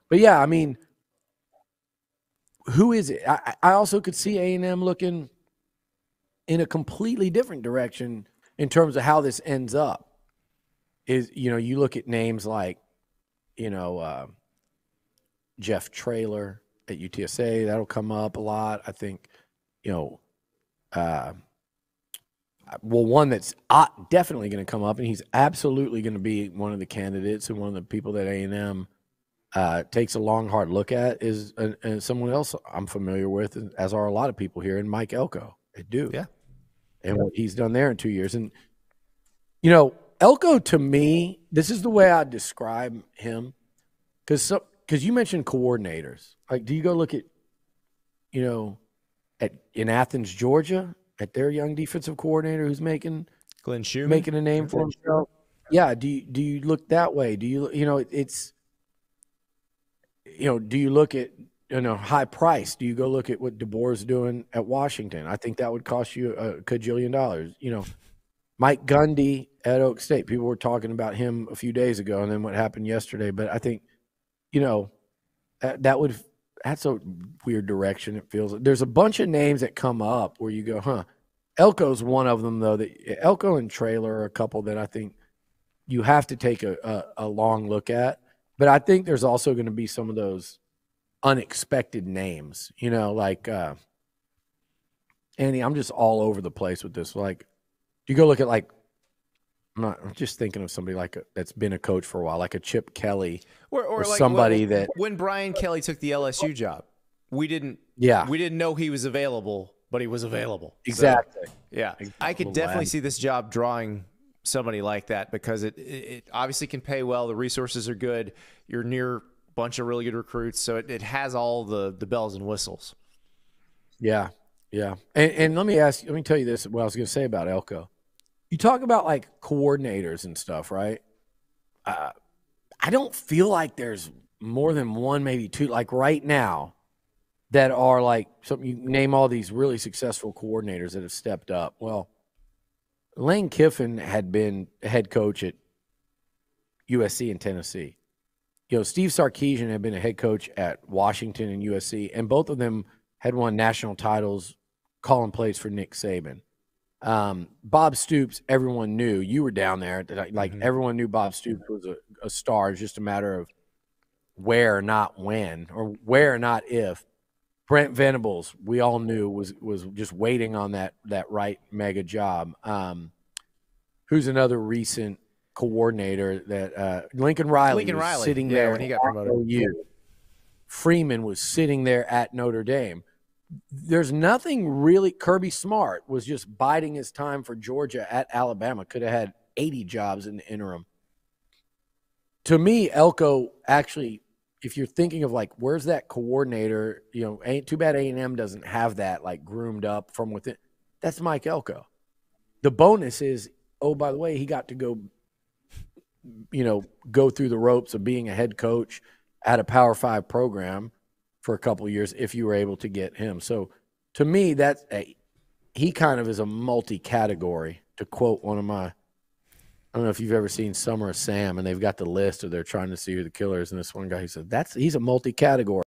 But yeah, I mean, who is it? I also could see A&M looking in a completely different direction in terms of how this ends up. Is, you know, you look at names like, you know, Jeff Traylor at UTSA, that'll come up a lot. I think, you know, well, one that's definitely going to come up, and he's absolutely going to be one of the candidates and one of the people that A&M takes a long, hard look at is someone else I'm familiar with, as are a lot of people here, and Mike Elko at Duke. Yeah. And what he's done there in 2 years. And, you know, Elko, to me, this is the way I describe him. Because you mentioned coordinators. Like, do you go look at, you know, in Athens, Georgia, at their young defensive coordinator who's making Glenn Schumann, making a name for himself? Yeah. Do you look that way? Do you, you know, it's, you know, do you look at, you know, high price? Do you go look at what DeBoer is doing at Washington? I think that would cost you a cajillion dollars. You know, Mike Gundy at Oak State. People were talking about him a few days ago, and then what happened yesterday. But I think, you know, that's a weird direction. It feels. There's a bunch of names that come up where you go, huh? Elko's one of them, though. That Elko and Traylor are a couple that I think you have to take a long look at. But I think there's also going to be some of those unexpected names, you know, like Andy, I'm just all over the place with this. Like, do you go look at, like, I'm just thinking of somebody like that's been a coach for a while, like a Chip Kelly or like somebody that when Brian Kelly took the LSU job, we didn't know he was available, but he was available. Exactly. So, yeah. I could definitely see this job drawing somebody like that because it obviously can pay well. The resources are good. You're near a bunch of really good recruits. So it has all the bells and whistles. Yeah. Yeah. And let me tell you this, what I was going to say about Elko. You talk about like coordinators and stuff, right? I don't feel like there's more than one, maybe two, like right now, that are like something. You name all these really successful coordinators that have stepped up. Well, Lane Kiffin had been head coach at USC and Tennessee. You know, Steve Sarkisian had been a head coach at Washington and USC, and both of them had won national titles calling plays for Nick Saban. Bob Stoops, everyone knew. You were down there. Like, everyone knew Bob Stoops was a star. It's just a matter of where, not when, or where, not if. Brent Venables, we all knew, was just waiting on that right mega job. Who's another recent coordinator that Lincoln Riley was sitting there when he got promoted. Freeman was sitting there at Notre Dame. There's nothing really. Kirby Smart was just biding his time for Georgia at Alabama. Could have had 80 jobs in the interim. To me, Elko actually, if you're thinking of like, where's that coordinator, you know, ain't too bad A&M doesn't have that like groomed up from within. That's Mike Elko. The bonus is, oh, by the way, he got to go, you know, go through the ropes of being a head coach at a Power 5 program for a couple of years if you were able to get him. So to me, he kind of is a multi-category, to quote one of my, I don't know if you've ever seen Summer of Sam, and they've got the list, or they're trying to see who the killer is, and this one guy, he said, he's a multi-category.